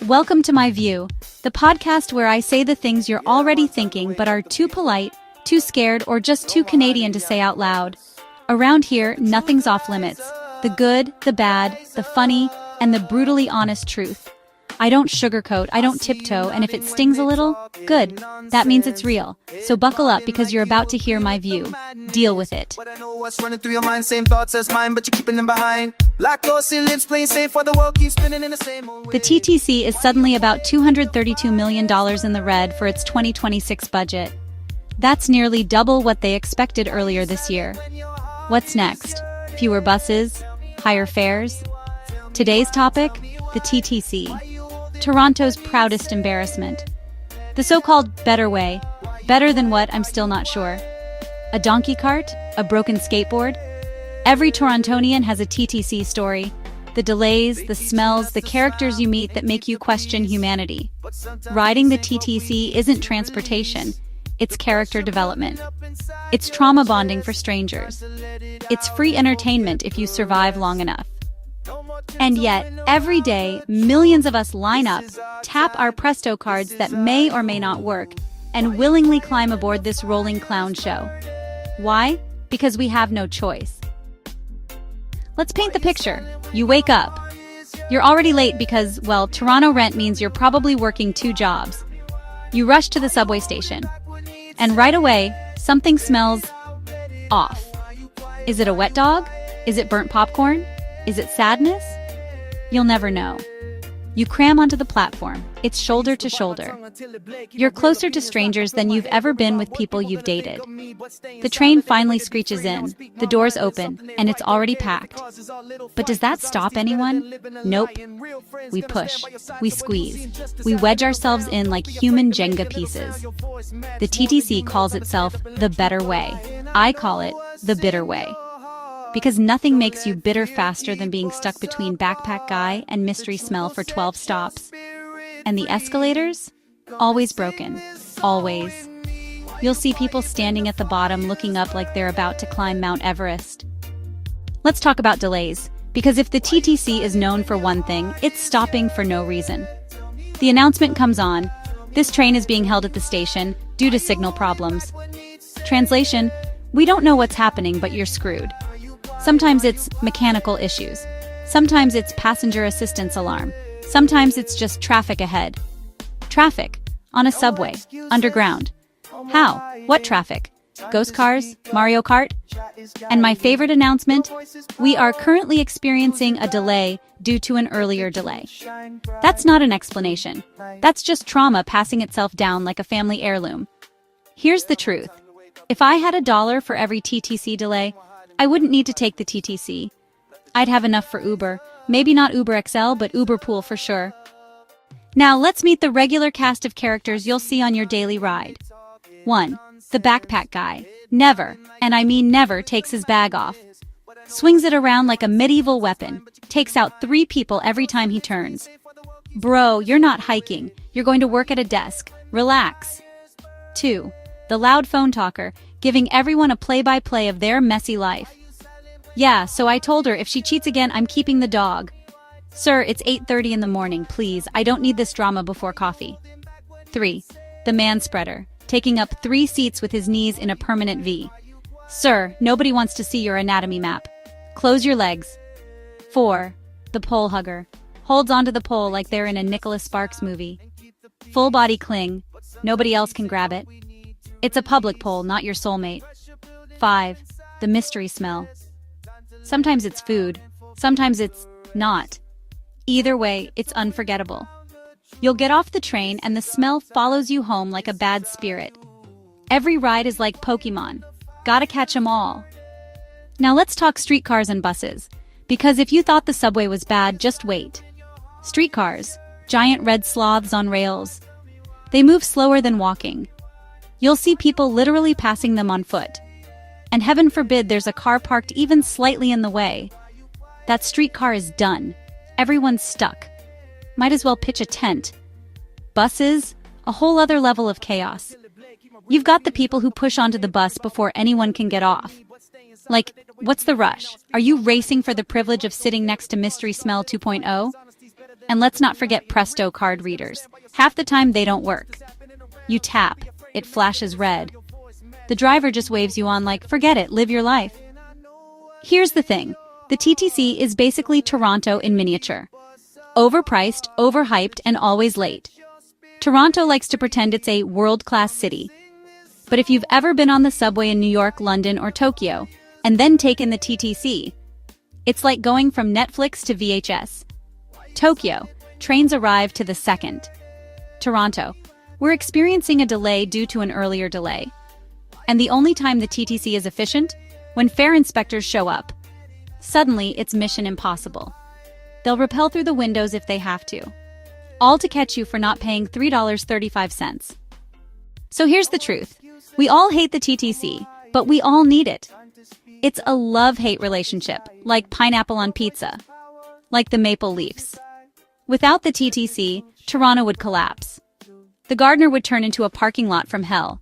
Welcome to My View, the podcast where I say the things you're already thinking but are too polite, too scared, or just too Canadian to say out loud. Around here, nothing's off limits. The good, the bad, the funny, and the brutally honest truth. I don't sugarcoat, I don't tiptoe, and if it stings a little, good. That means it's real. So buckle up because you're about to hear my view. Deal with it. But I know what's running through your mind, same thoughts as mine, but you're keeping them behind. Like those lips playing safe while the world keeps spinning in the same old way. The TTC is suddenly about $232 million in the red for its 2026 budget. That's nearly double what they expected earlier this year. What's next? Fewer buses? Higher fares? Today's topic? The TTC. Toronto's proudest embarrassment. The so-called better way. Better than what? I'm still not sure. A donkey cart? A broken skateboard? Every Torontonian has a TTC story. The delays, the smells, the characters you meet that make you question humanity. Riding the TTC isn't transportation. It's character development. It's trauma bonding for strangers. It's free entertainment if you survive long enough. And yet, every day, millions of us line up, tap our Presto cards that may or may not work, and willingly climb aboard this rolling clown show. Why? Because we have no choice. Let's paint the picture. You wake up. You're already late because, well, Toronto rent means you're probably working 2 jobs. You rush to the subway station. And right away, something smells off. Is it a wet dog? Is it burnt popcorn? Is it sadness? You'll never know. You cram onto the platform. It's shoulder to shoulder. You're closer to strangers than you've ever been with people you've dated. The train finally screeches in, the doors open, and it's already packed. But does that stop anyone? Nope. We push. We squeeze. We wedge ourselves in like human Jenga pieces. The TTC calls itself the better way. I call it the bitter way. Because nothing makes you bitter faster than being stuck between backpack guy and mystery smell for 12 stops. And the escalators? Always broken. Always. You'll see people standing at the bottom looking up like they're about to climb Mount Everest. Let's talk about delays, because if the TTC is known for one thing, it's stopping for no reason. The announcement comes on. This train is being held at the station due to signal problems. Translation: we don't know what's happening, but you're screwed. Sometimes it's mechanical issues. Sometimes it's passenger assistance alarm. Sometimes it's just traffic ahead. Traffic. On a subway. Underground. How? What traffic? Ghost cars? Mario Kart? And my favorite announcement? We are currently experiencing a delay due to an earlier delay. That's not an explanation. That's just trauma passing itself down like a family heirloom. Here's the truth. If I had $1 for every TTC delay, I wouldn't need to take the TTC. I'd have enough for Uber. Maybe not Uber XL, but Uber Pool for sure. Now let's meet the regular cast of characters you'll see on your daily ride. 1. The backpack guy. Never, and I mean never, takes his bag off. Swings it around like a medieval weapon. Takes out 3 people every time he turns. Bro, you're not hiking. You're going to work at a desk. Relax. 2. The loud phone talker, giving everyone a play-by-play of their messy life. Yeah, so I told her if she cheats again, I'm keeping the dog. Sir, it's 8:30 in the morning, please. I don't need this drama before coffee. 3. The man-spreader, taking up 3 seats with his knees in a permanent V. Sir, nobody wants to see your anatomy map. Close your legs. 4. The pole hugger, holds onto the pole like they're in a Nicholas Sparks movie. Full body cling, nobody else can grab it. It's a public pole, not your soulmate. 5. The mystery smell. Sometimes it's food, sometimes it's not. Either way, it's unforgettable. You'll get off the train and the smell follows you home like a bad spirit. Every ride is like Pokemon. Gotta catch 'em all. Now let's talk streetcars and buses. Because if you thought the subway was bad, just wait. Streetcars, giant red sloths on rails. They move slower than walking. You'll see people literally passing them on foot. And heaven forbid there's a car parked even slightly in the way. That streetcar is done. Everyone's stuck. Might as well pitch a tent. Buses, a whole other level of chaos. You've got the people who push onto the bus before anyone can get off. Like, what's the rush? Are you racing for the privilege of sitting next to Mystery Smell 2.0? And let's not forget Presto card readers. Half the time they don't work. You tap, it flashes red. The driver just waves you on like, forget it, live your life. Here's the thing. The TTC is basically Toronto in miniature. Overpriced, overhyped, and always late. Toronto likes to pretend it's a world-class city. But if you've ever been on the subway in New York, London, or Tokyo, and then taken the TTC, it's like going from Netflix to VHS. Tokyo, trains arrive to the second. Toronto, we're experiencing a delay due to an earlier delay. And the only time the TTC is efficient? When fare inspectors show up. Suddenly, it's mission impossible. They'll rappel through the windows if they have to. All to catch you for not paying $3.35. So here's the truth. We all hate the TTC, but we all need it. It's a love-hate relationship, like pineapple on pizza. Like the Maple Leafs. Without the TTC, Toronto would collapse. The Gardner would turn into a parking lot from hell.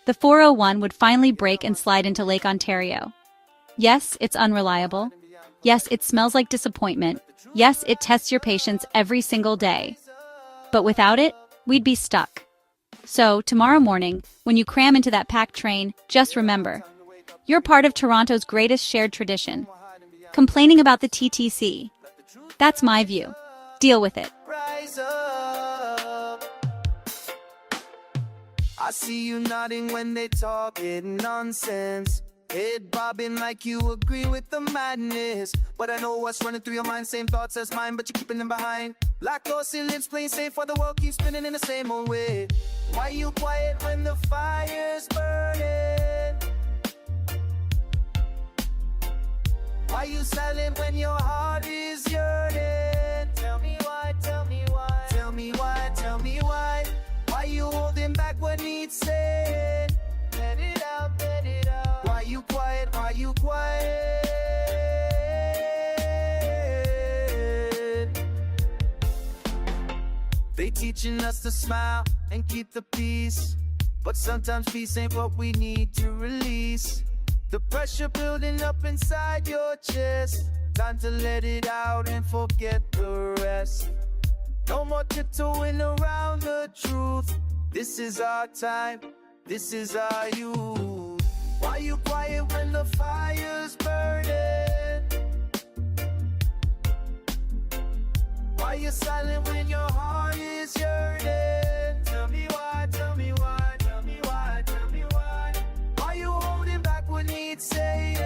The 401 would finally break and slide into Lake Ontario. Yes, it's unreliable. Yes, it smells like disappointment. Yes, it tests your patience every single day. But without it, we'd be stuck. So, tomorrow morning, when you cram into that packed train, just remember, you're part of Toronto's greatest shared tradition. Complaining about the TTC. That's my view. Deal with it. Rise up. I see you nodding when they talking nonsense. Head bobbing like you agree with the madness. But I know what's running through your mind, same thoughts as mine, but you're keeping them behind. Like those lips playing safe while the world keeps spinning in the same old way. Why you quiet when the fire's burning? Why you silent when your heart is yearning? Tell me why, tell me why. Tell me why, tell me why. Why you holding back what needs saying? Let it out, let it out. Why you quiet, why you quiet? They teaching us to smile and keep the peace, but sometimes peace ain't what we need to release. The pressure building up inside your chest. Time to let it out and forget the rest. No more tiptoeing around the truth. This is our time, this is our youth. Why you quiet when the fire's burning? Why you silent when your heart is yearning? Tell me why, tell me why, tell me why, tell me why. Why you holding back what needs saying?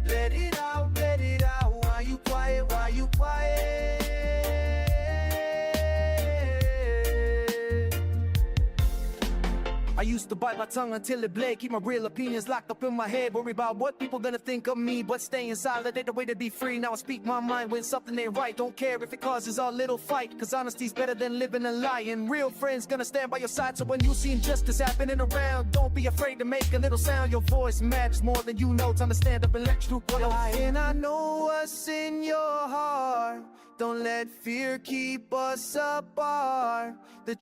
Let it out, let it out. Why you quiet, why you quiet? I used to bite my tongue until it bled. Keep my real opinions locked up in my head. Worry about what people gonna think of me, but staying silent ain't the way to be free. Now I speak my mind when something ain't right. Don't care if it causes a little fight, cause honesty's better than living a lie. And real friends gonna stand by your side. So when you see injustice happening around, don't be afraid to make a little sound. Your voice matters more than you know. Time to stand up and let truth go. And I know what's in your heart. Don't let fear keep us apart. The